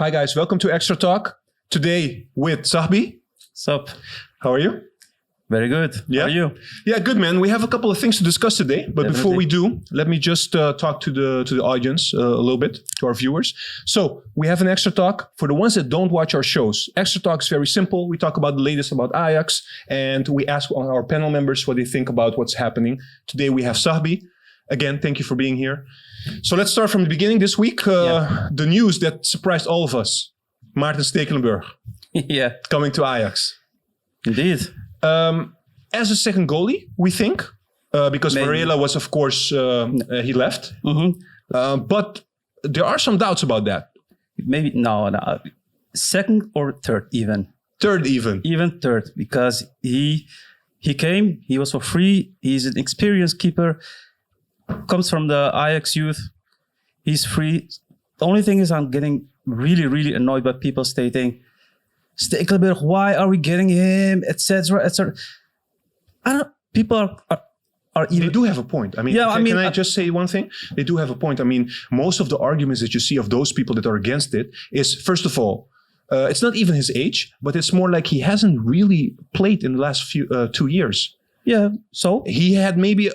Hi guys, welcome to XtraTalk. Today with Sahbi. Sup? How are you? Very good. Yeah? How are you? Yeah, good man. We have a couple of things to discuss today, but before we do, let me just talk to the audience a little bit, to our viewers. So we have an XtraTalk. For the ones that don't watch our shows, XtraTalk is very simple. We talk about the latest about Ajax, and we ask our panel members what they think about what's happening. Today we have Sahbi. Again, thank you for being here. So let's start from the beginning. This week, the news that surprised all of us. Martinez Yeah. coming to Ajax. Indeed. As a second goalie, we think, because Maybe. Varela was, of course, he left. Mm-hmm. But there are some doubts about that. Maybe, no. Second or third even. Third even. Even third, because he came, he was for free. He's an experienced keeper. Comes from the Ajax youth. He's free. The only thing is I'm getting really, really annoyed by people stating, Stekelenburg, why are we getting him, etc., etc. People are even... They do have a point. I mean, can I just say one thing? They do have a point. I mean, most of the arguments that you see of those people that are against it is, first of all, it's not even his age, but it's more like he hasn't really played in the last 2 years. Yeah, so? He had maybe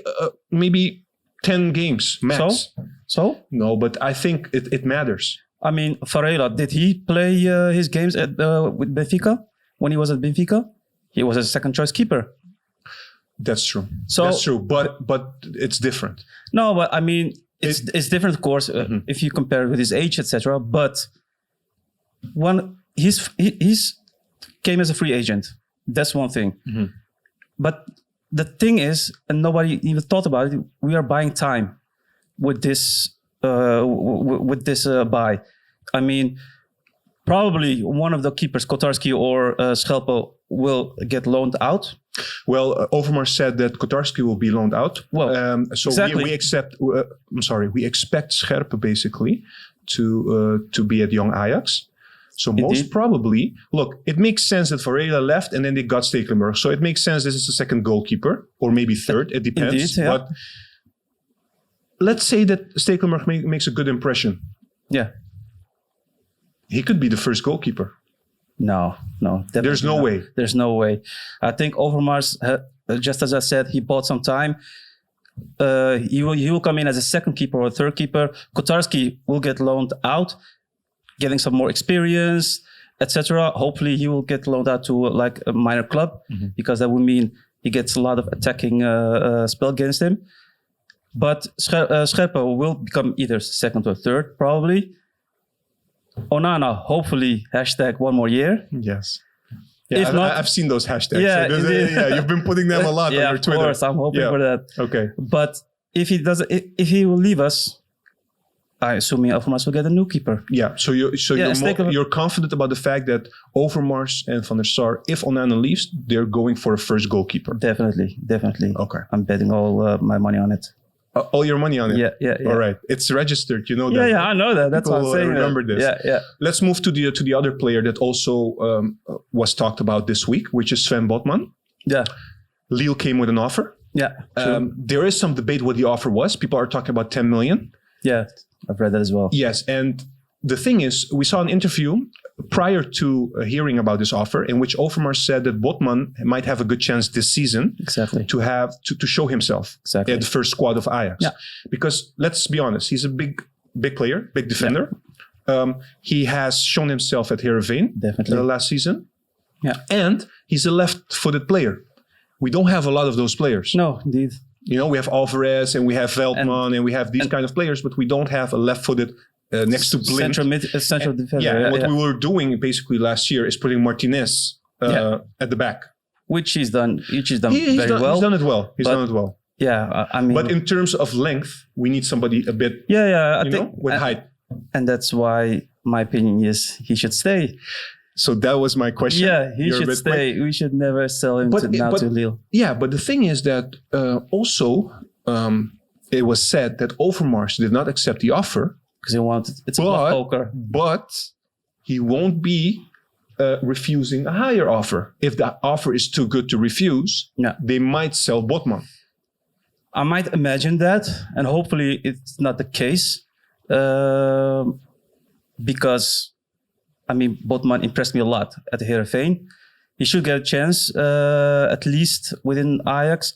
10 games max. So? No, but I think it matters. I mean, Varela, did he play his games with Benfica? When he was at Benfica? He was a second choice keeper. That's true. So, that's true, but it's different. No, but I mean, it's different, of course, if you compare it with his age, etc. But he's came as a free agent. That's one thing. Mm-hmm. But the thing is, and nobody even thought about it, we are buying time with this buy. I mean, probably one of the keepers, Kotarski or Schelpo, will get loaned out. Well, Overmars said that Kotarski will be loaned out. Well, so exactly. we expect Scherpe basically to be at young Ajax. So most probably, look, it makes sense that Varela left and then they got Stekelenburg. So it makes sense this is the second goalkeeper or maybe third. It depends. Indeed, yeah. But let's say that Stekelenburg makes a good impression. Yeah. He could be the first goalkeeper. No. There's no way. There's no way. I think Overmars, just as I said, he bought some time. He will come in as a second keeper or a third keeper. Kotarski will get loaned out, getting some more experience, etc. Hopefully he will get loaned out to like a minor club, because that would mean he gets a lot of attacking spell against him. But Scherpe will become either second or third, probably. Onana, hopefully, #1 more year. Yes. Yeah, I've seen those hashtags. Yeah, you've been putting them a lot on your Twitter. Of course, I'm hoping for that. Okay. But if he will leave us, I assuming Overmars will get a new keeper. Yeah. So you're confident about the fact that Overmars and Van der Sar, if Onana leaves, they're going for a first goalkeeper. Definitely. Okay. I'm betting all my money on it. All your money on it? Yeah. All right. It's registered. You know that. Yeah, I know that. That's what I'm saying. Remember this. Yeah. Let's move to the other player that also was talked about this week, which is Sven Botman. Yeah. Lille came with an offer. Yeah. There is some debate what the offer was. People are talking about 10 million. Yeah, I've read that as well. Yes, and the thing is, we saw an interview prior to hearing about this offer in which Overmars said that Botman might have a good chance this season to show himself at the first squad of Ajax. Yeah. Because let's be honest, he's a big player, big defender. Yeah. He has shown himself at Heerenveen last season. Yeah. And he's a left-footed player. We don't have a lot of those players. No, indeed. You know, we have Alvarez and we have Veldman and we have these kind of players, but we don't have a left-footed next to Blind. Central defender. Yeah, what we were doing basically last year is putting Martinez at the back. Which he's done very well. He's done it well. Done it well. Yeah, I mean... But in terms of length, we need somebody a bit, I think, with height. And that's why my opinion is he should stay. So that was my question. Yeah, he should stay. We should never sell him to Lille. Yeah, but the thing is that also it was said that Overmars did not accept the offer. Because he wanted, it's a poker. But he won't be refusing a higher offer. If the offer is too good to refuse, they might sell Botman. I might imagine that, and hopefully it's not the case. Because I mean, Botman impressed me a lot at Heerenveen. He should get a chance, at least within Ajax,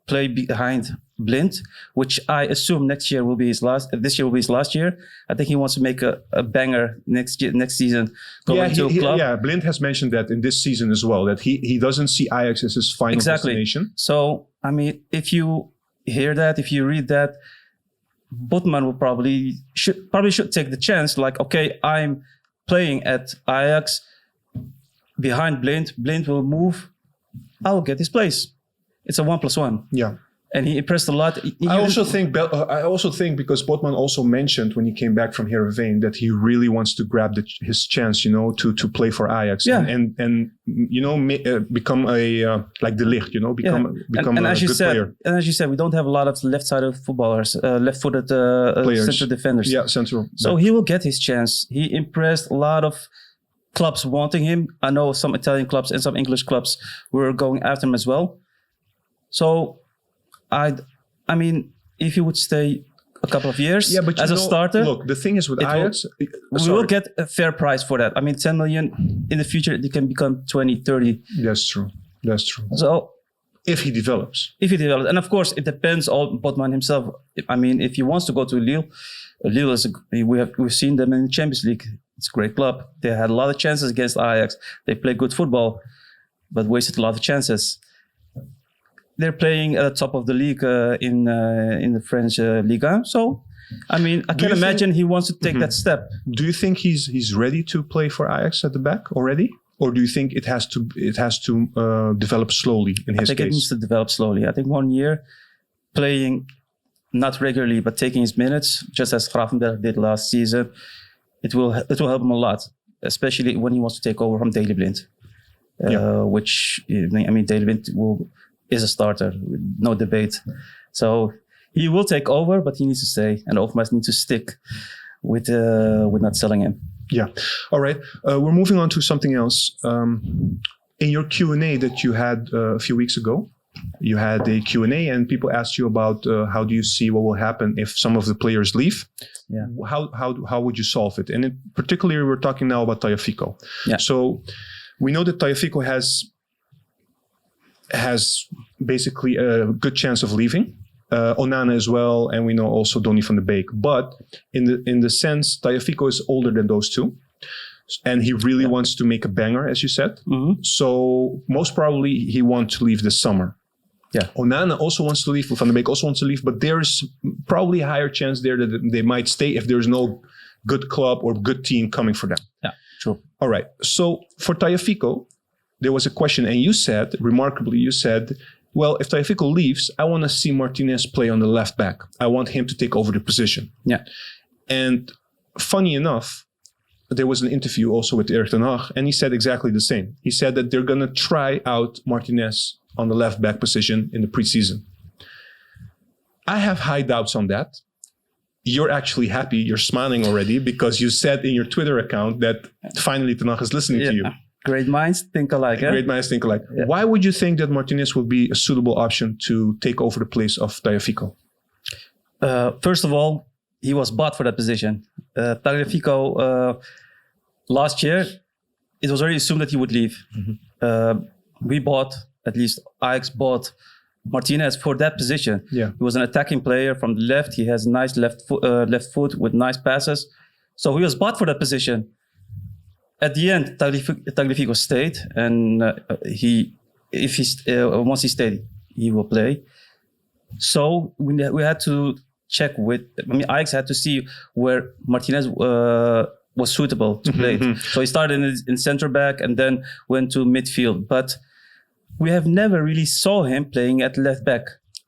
play behind Blind, which I assume this year will be his last year. I think he wants to make a banger next season. Going to a club. Yeah, Blind has mentioned that in this season as well, that he doesn't see Ajax as his final destination. So, I mean, if you hear that, if you read that, Botman will probably should take the chance. Like, okay, I'm playing at Ajax behind Blind. Blind will move. I will get his place. It's a 1+1. Yeah. And he impressed a lot. I also think because Botman also mentioned when he came back from Heerenveen that he really wants to grab his chance, to play for Ajax and become a like De Ligt, become a good player. And as you said, we don't have a lot of left-sided footballers, left-footed central defenders. Yeah, central. So he will get his chance. He impressed a lot of clubs wanting him. I know some Italian clubs and some English clubs were going after him as well. So I mean, if he would stay a couple of years as a starter. Look, the thing is with Ajax, we will get a fair price for that. I mean, 10 million in the future, it can become 20, 30. That's true. So if he develops. And of course, it depends on Botman himself. I mean, if he wants to go to Lille is we've seen them in the Champions League. It's a great club. They had a lot of chances against Ajax. They play good football, but wasted a lot of chances. They're playing at the top of the league in the French Liga. So, I mean, I can imagine he wants to take that step. Do you think he's ready to play for Ajax at the back already? Or do you think it has to develop slowly in his case? I think it needs to develop slowly. I think 1 year playing, not regularly, but taking his minutes, just as Gravenberch did last season, it will help him a lot, especially when he wants to take over from Daley Blind. Which, I mean, Daley Blind is a starter, no debate. So he will take over, but he needs to stay, and Overmars needs to stick with not selling him. Yeah. All right. We're moving on to something else. In your Q&A that you had a few weeks ago, you had a Q&A and people asked you about how do you see what will happen if some of the players leave? Yeah. How would you solve it? And particularly, we're talking now about Tagliafico. Yeah. So we know that Tagliafico has basically a good chance of leaving. Onana as well, and we know also Donny van de Beek. But in the sense, Tagliafico is older than those two, and he really wants to make a banger, as you said. Mm-hmm. So most probably he wants to leave this summer. Yeah. Onana also wants to leave. Van de Beek also wants to leave, but there is probably a higher chance there that they might stay if there's no good club or good team coming for them. Yeah, true. All right. So for Tagliafico, there was a question, and you said, remarkably, well, if Tagliafico leaves, I want to see Martinez play on the left back. I want him to take over the position. Yeah. And funny enough, there was an interview also with Erik ten Hag, and he said exactly the same. He said that they're going to try out Martinez on the left back position in the preseason. I have high doubts on that. You're actually happy. You're smiling already because you said in your Twitter account that finally ten Hag is listening to you. Great minds think alike. Great minds think alike. Yeah. Why would you think that Martinez would be a suitable option to take over the place of Tagliafico? First of all, he was bought for that position. Tagliafico, last year, it was already assumed that he would leave. Mm-hmm. Ajax bought Martinez for that position. Yeah. He was an attacking player from the left. He has nice left foot with nice passes. So he was bought for that position. At the end, Tagliafico stayed, and once he stayed, he will play. So we had to check Ajax had to see where Martinez was suitable to play. So he started in center back and then went to midfield. But we have never really saw him playing at left back.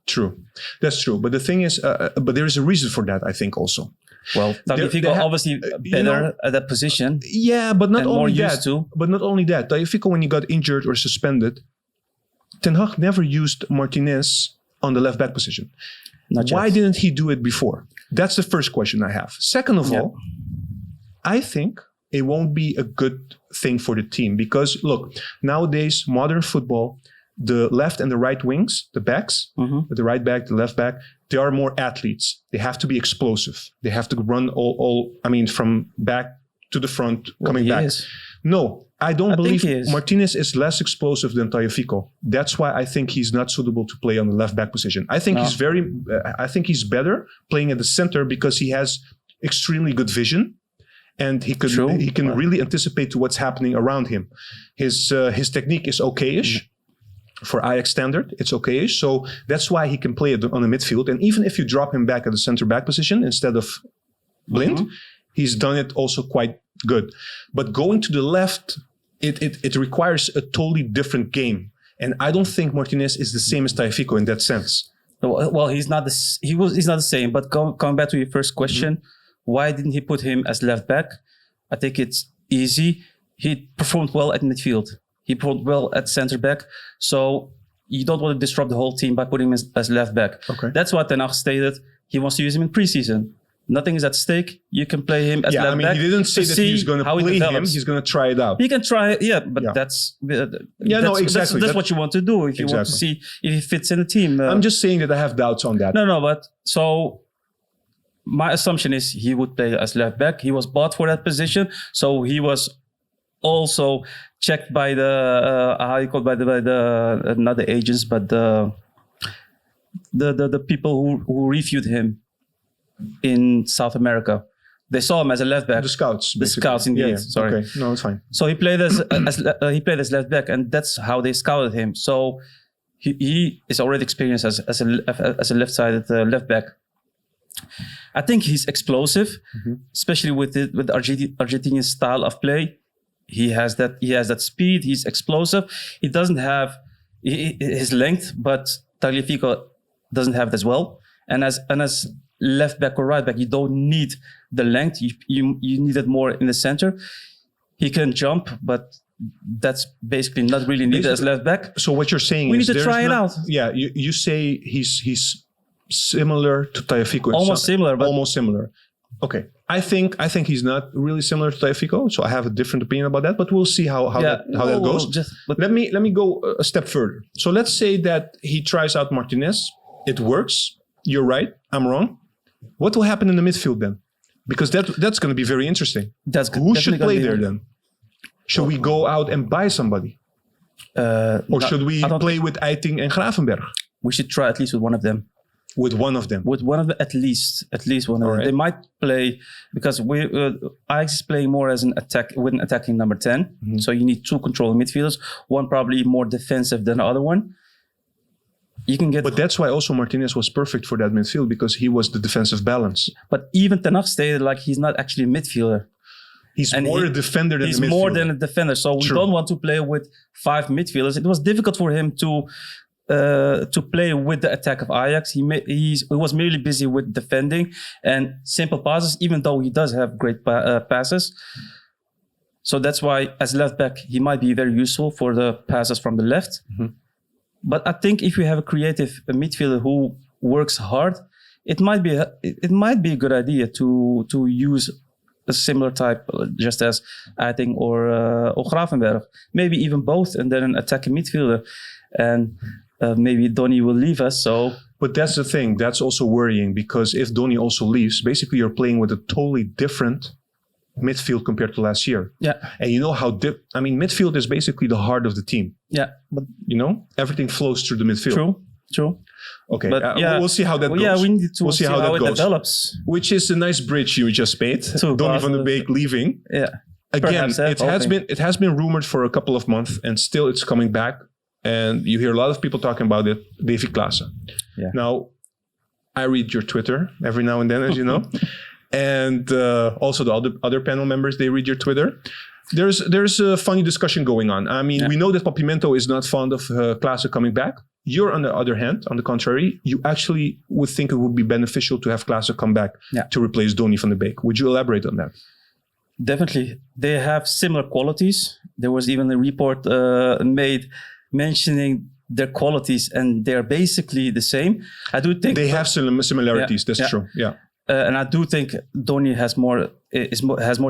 True, that's true. But the thing is, but there is a reason for that, I think, also. Well, Tagliafico obviously better at that position. Yeah, but not only that. To. But not only that. Tagliafico, when he got injured or suspended, Ten Hag never used Martinez on the left back position. Why didn't he do it before? That's the first question I have. Second of all, I think it won't be a good thing for the team because look, nowadays modern football, the left and the right wings, the backs, the right back, the left back, they are more athletes. They have to be explosive. They have to run from back to the front, coming back. Is. No, I don't believe think he is. Martinez is less explosive than Tagliafico. That's why I think he's not suitable to play on the left back position. I think he's better playing at the center because he has extremely good vision. And he can really anticipate to what's happening around him. His technique is okay-ish. For Ajax standard, it's okay-ish. So that's why he can play on the midfield. And even if you drop him back at the center-back position instead of Blind, he's done it also quite good. But going to the left, it requires a totally different game. And I don't think Martinez is the same as Tagliafico in that sense. Well, he's not the same. But coming back to your first question, why didn't he put him as left back? I think it's easy. He performed well at midfield. He performed well at center back. So you don't want to disrupt the whole team by putting him as left back. Okay. That's what Ten Hag stated. He wants to use him in preseason. Nothing is at stake. You can play him as left back. He didn't say that he's going to play him. He's going to try it out. He can try it, but that's what you want to do if you want to see if he fits in the team. I'm just saying that I have doubts on that. No, but so my assumption is he would play as left back. He was bought for that position, so he was also checked by the not the agents, but the people who reviewed him in South America. They saw him as a left back. The scouts, basically. The scouts, indeed. Yeah. Sorry. Okay. No, it's fine. So he played as left back, and that's how they scouted him. So he is already experienced as a left-sided left back. I think he's explosive, especially with the Argentinian style of play. He has that speed. He's explosive. He doesn't have his length, but Tagliafico doesn't have it as well. And as left back or right back, you don't need the length. You need it more in the center. He can jump, but that's basically not really needed as left back. So what you're saying we is need to try it out. Yeah, you say he's similar to Tagliafico. Almost similar. Okay. I think he's not really similar to Tagliafico, so I have a different opinion about that, but we'll see how that goes. Let me go a step further. So let's say that he tries out Martinez. It works. You're right. I'm wrong. What will happen in the midfield then? Because that's going to be very interesting. Who should play there then? Should we go out and buy somebody? Or should we play with Eiting and Gravenberch? We should try at least with one of them. With one of them? With one of them, at least one of them. Right. They might play, because Ajax is playing more as an attacking number 10. Mm-hmm. So you need two controlling midfielders. One probably more defensive than the other one. You can get, but that's why also Martinez was perfect for that midfield, because he was the defensive balance. But even Ten Hag stated like he's not actually a midfielder. He's more a defender than a midfielder. He's more than a defender. So we don't want to play with 5 midfielders. It was difficult for him to play with the attack of Ajax. He was merely busy with defending and simple passes, even though he does have great passes. So that's why as left back, he might be very useful for the passes from the left. Mm-hmm. But I think if you have a creative midfielder who works hard, it might be a good idea to use a similar type, just as Eiting or Gravenberch, maybe even both, and then an attacking midfielder, and maybe Donny will leave us. So, but that's the thing. That's also worrying, because if Donny also leaves, basically you're playing with a totally different midfield compared to last year. Yeah. And you know how midfield is basically the heart of the team. Yeah. But everything flows through the midfield. True. Okay. But we'll see how that goes. Yeah, we need to see how it develops. Which is a nice bridge you just made. Donny van de Beek leaving. Yeah. Again, it has been rumored for a couple of months, and still it's coming back. And you hear a lot of people talking about it. Davy Klaassen. Yeah. Now, I read your Twitter every now and then, as you know. And also the other panel members, they read your Twitter. There's a funny discussion going on. I mean, we know that Pimento is not fond of Klaassen coming back. You're, on the other hand, on the contrary, you actually would think it would be beneficial to have Klaassen come back to replace Donny van de Beek. Would you elaborate on that? Definitely. They have similar qualities. There was even a report made mentioning their qualities, and they're basically the same. I do think they have similarities. That's true. Yeah. And I do think Donny has more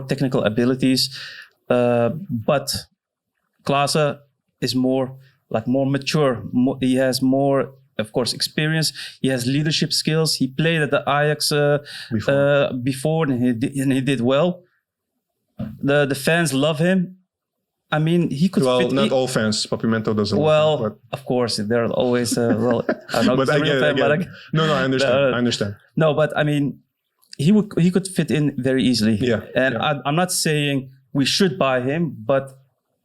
technical abilities, but Klaassen is more mature. He has more, of course, experience. He has leadership skills. He played at the Ajax before, and he did well. The fans love him. I mean, he could Well, fit not in. all fans. Papimento doesn't. Well, love him, of course, there are always. Well, I'm not but a I real get it. fan, but No, I understand. I understand. No, but I mean, he could fit in very easily. Yeah, And yeah. I'm not saying we should buy him, but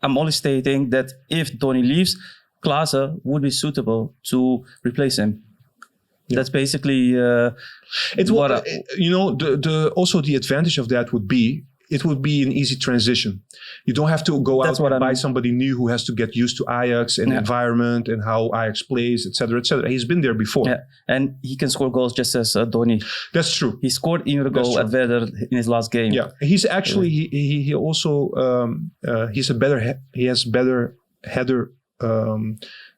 I'm only stating that if Donny leaves, Klaassen would be suitable to replace him. Yeah. That's basically It's what what the also the advantage of that would be it would be an easy transition. You don't have to go That's out what and I buy mean. somebody new who has to get used to Ajax and Yeah. environment and how Ajax plays, etc., etc. He's been there before. yeah, and he can score goals just as Donny. That's true. He scored another That's goal at true. Werder in his last game. Yeah, he's actually he also he's a better he has better header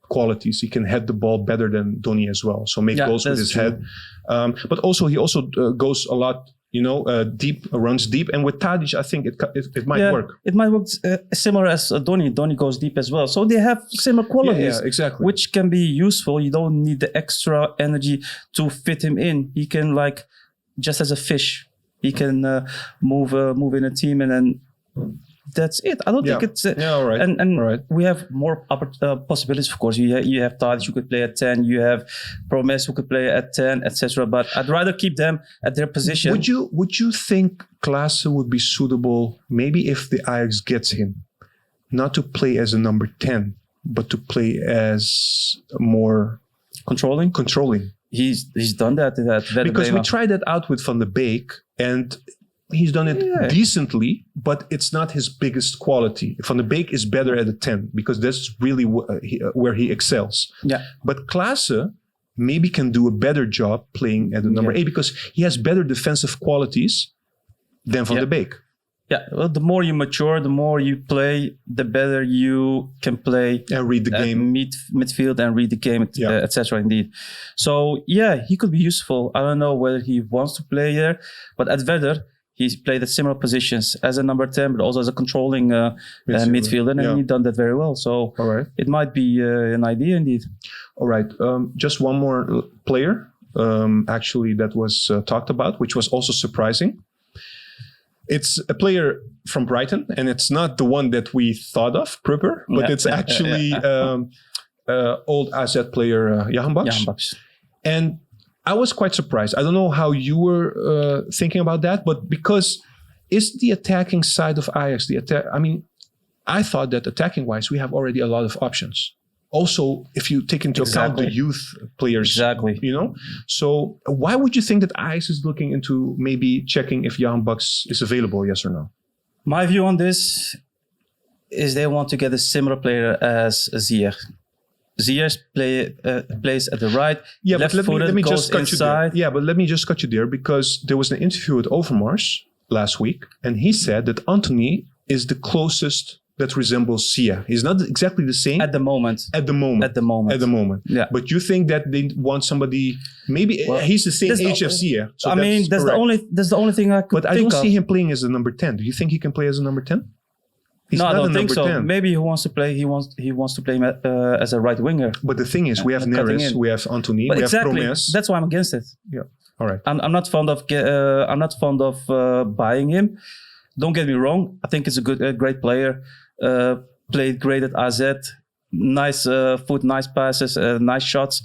qualities. He can head the ball better than Donny as well. So make Yeah, goals with that's his head. But also he also goes a lot. Deep, runs deep, and with Tadic, I think it might work. It might work similar as Donny. Donny goes deep as well, so they have similar qualities. Yeah, exactly. Which can be useful. You don't need the extra energy to fit him in. He can just as a fish. He can move in a team, and then that's it. I don't think it's all right. And all right. we have more possibilities. Of course, you have Tadic who could play at 10. You have Promes who could play at 10, etc. But I'd rather keep them at their position. Would you think Klaassen would be suitable? Maybe if the Ajax gets him, not to play as a number 10, but to play as more controlling. He's done that because we tried that out with Van de Beek and he's done it decently, but it's not his biggest quality. Van de Beek is better at a 10 because that's really where he excels. Yeah. But Klaassen maybe can do a better job playing at the number 8 because he has better defensive qualities than Van de Beek. Yeah, well, the more you mature, the more you play, the better you can play and read the game, midfield, and read the game, etc. Indeed. So yeah, he could be useful. I don't know whether he wants to play there, but at Werder, he's played at similar positions as a number 10, but also as a controlling midfielder, and he's done that very well. So it might be an idea indeed. All right, just one more player, actually, that was talked about, which was also surprising. It's a player from Brighton, and it's not the one that we thought of, Prupper, but it's actually old AZ player Jahanbakhsh. And I was quite surprised. I don't know how you were thinking about that, but because it's the attacking side of Ajax, I thought that attacking-wise, we have already a lot of options. Also, if you take into account the youth players, So why would you think that Ajax is looking into maybe checking if Jahanbakhsh is available, yes or no? My view on this is they want to get a similar player as Ziyech. Ziyech plays at the right, left-footed, goes inside. Yeah, but let me just cut you there because there was an interview with Overmars last week, and he said that Anthony is the closest that resembles Ziyech. He's not exactly the same. At the moment. Yeah. But you think that they want somebody, maybe he's the same age as Ziyech. So that's the only thing I could think of. But I don't see him playing as a number 10. Do you think he can play as a number 10? No, I don't think so. 10. Maybe he wants to play. He wants to play as a right winger. But the thing is, we have Neres, we have Anthony, we have Promes. That's why I'm against it. Yeah. All right. I'm not fond of buying him. Don't get me wrong. I think it's a great player. Played great at AZ. Nice foot, nice passes, nice shots.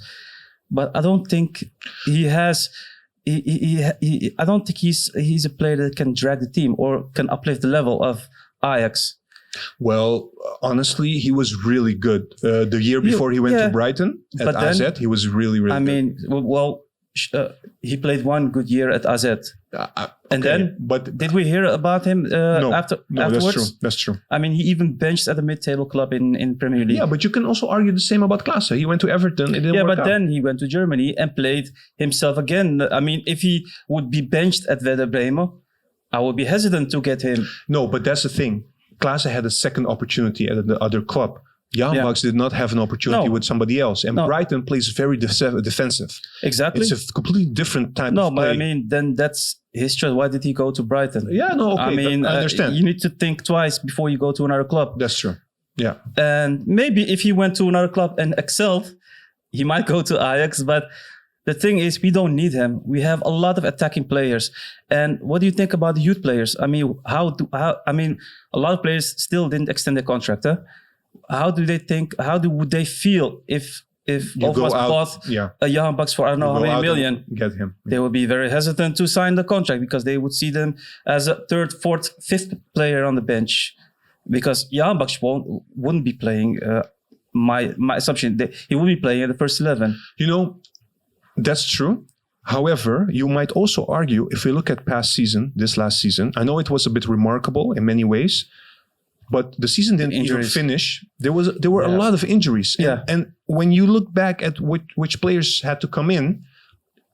But I don't think he has. I don't think he's a player that can drag the team or can uplift the level of Ajax. Well, honestly, he was really good. The year before he went to Brighton at AZ, he was really, really good. He played one good year at AZ. And then, did we hear about him afterwards? That's true. I mean, he even benched at a mid-table club in Premier League. Yeah, but you can also argue the same about Klaassen. He went to Everton. It didn't work out. Then he went to Germany and played himself again. I mean, if he would be benched at Werder Bremen, I would be hesitant to get him. No, but that's the thing. Klaassen had a second opportunity at the other club. Jahanbakhsh did not have an opportunity with somebody else. And Brighton plays very defensive. Exactly. It's a completely different type of play. No, but I mean, then that's his choice. Why did he go to Brighton? Yeah, no, okay. I mean, I understand. You need to think twice before you go to another club. That's true. Yeah. And maybe if he went to another club and excelled, he might go to Ajax. But The thing is, we don't need him. We have a lot of attacking players. And what do you think about the youth players? I mean, a lot of players still didn't extend their contract. Huh? Would they feel if Overmars bought a Jahanbakhsh for I don't know how many million? Get him. They would be very hesitant to sign the contract because they would see them as a third, fourth, fifth player on the bench. Because Jahanbakhsh wouldn't be playing. My assumption he will be playing in the first 11. You know, that's true. However, you might also argue, if we look at this last season, I know it was a bit remarkable in many ways, but the season didn't even finish. There were a lot of injuries. And when you look back at which players had to come in,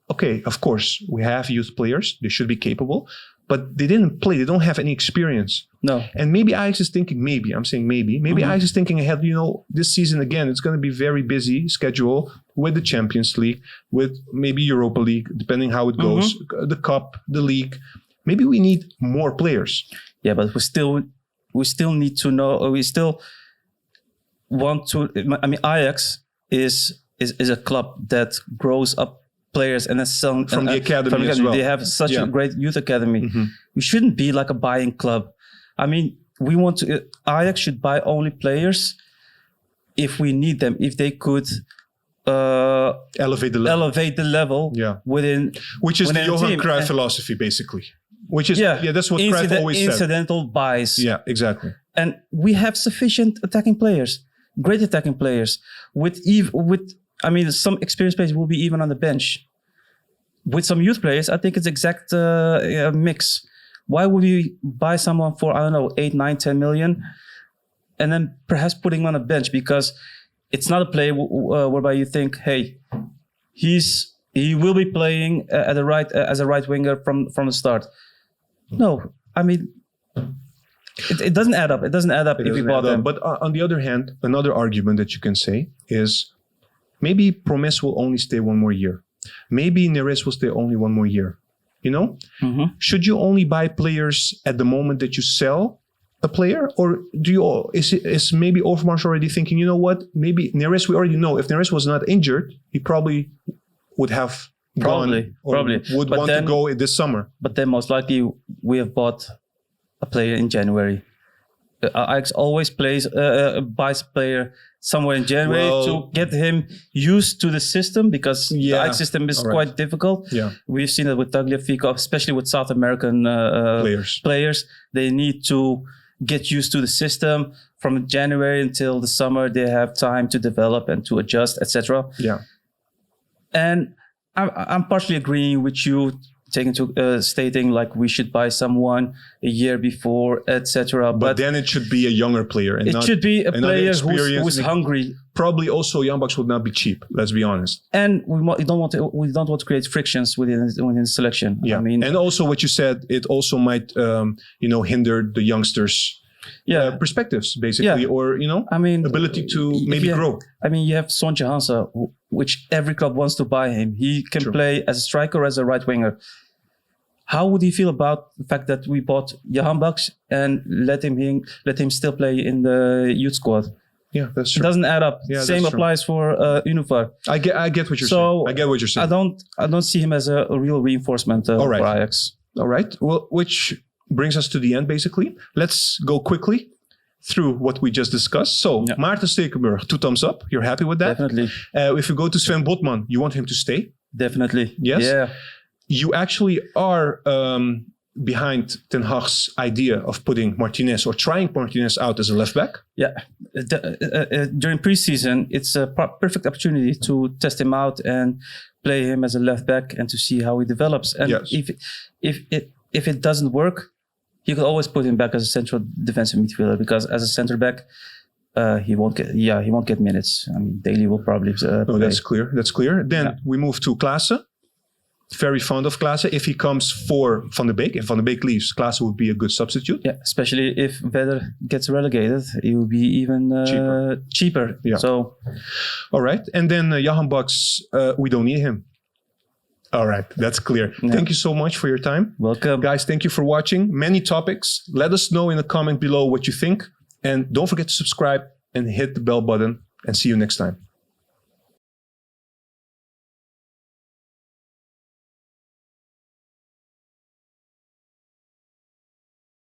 okay, of course, we have youth players. They should be capable. But they didn't play. They don't have any experience. No. And maybe Ajax is thinking, I'm saying maybe Ajax is thinking ahead, this season again, it's going to be very busy schedule with the Champions League, with maybe Europa League, depending how it goes, the Cup, the League. Maybe we need more players. Yeah, but we still need to know, we still want to, Ajax is a club that grows up players and then from the academy as well. They have such a great youth academy. We shouldn't be like a buying club. I mean, Ajax should buy only players if we need them, if they could elevate the level within, which is the Johan Cruyff philosophy, basically. Which is that's what Cruyff always said. Incidental buys. Yeah, exactly. And we have sufficient attacking players, great attacking players some experienced players will be even on the bench. With some youth players, I think it's exact mix. Why would we buy someone for, 8, 9, 10 million and then perhaps putting him on a bench? Because it's not a play whereby you think, hey, he will be playing as a right winger from the start. No, it doesn't add up. It doesn't add up if we bought them. But on the other hand, another argument that you can say is, maybe Promes will only stay one more year. Maybe Neres will stay only one more year. Should you only buy players at the moment that you sell a player, or is maybe Overmars already thinking, you know what? Maybe Neres, we already know if Neres was not injured, he probably would have gone or would want to go this summer. But then most likely we have bought a player in January. Ajax always buys a player somewhere in January to get him used to the system, because the Ajax system is quite difficult. Yeah. We've seen it with Tagliafico, especially with South American players. They need to get used to the system. From January until the summer, they have time to develop and to adjust, etc. Yeah. And I'm partially agreeing with you, stating like we should buy someone a year before, etc. But then it should be a younger player, and it should be a player who's hungry. Probably also Jahanbakhsh would not be cheap. Let's be honest. And we don't want to create frictions within the selection. Yeah. And also what you said, it also might hinder the youngsters. Perspectives basically, or ability to maybe grow. You have Sonja Hansa, which every club wants to buy him. He can play as a striker or as a right winger. How would you feel about the fact that we bought Jahanbakhsh and let him still play in the youth squad? Yeah, that's true. It doesn't add up. Yeah, Same applies for Unifar. I get what you're saying. I get what you're saying. I don't see him as a real reinforcement for Ajax. All right. Well, which brings us to the end, basically. Let's go quickly through what we just discussed. So, Maarten Stekelenburg, 2 thumbs up. You're happy with that? Definitely. If you go to Sven Botman, you want him to stay? Definitely. Yes? Yeah. You actually are behind Ten Hag's idea of putting Martinez or trying Martinez out as a left back? Yeah. During preseason, it's a perfect opportunity to test him out and play him as a left back and to see how he develops. And if it doesn't work, you could always put him back as a central defensive midfielder, because as a center back, he won't get minutes. Daily will probably play. That's clear. Then we move to Klaassen. Very fond of Klaassen. If he comes for Van de Beek, if Van de Beek leaves, Klaassen would be a good substitute. Yeah, especially if Vedder gets relegated, he will be even cheaper. Yeah. So, all right. And then Jahanbakhsh, we don't need him. All right, that's clear. Yeah. Thank you so much for your time. Welcome. Guys, thank you for watching. Many topics. Let us know in the comment below what you think. And don't forget to subscribe and hit the bell button. And see you next time.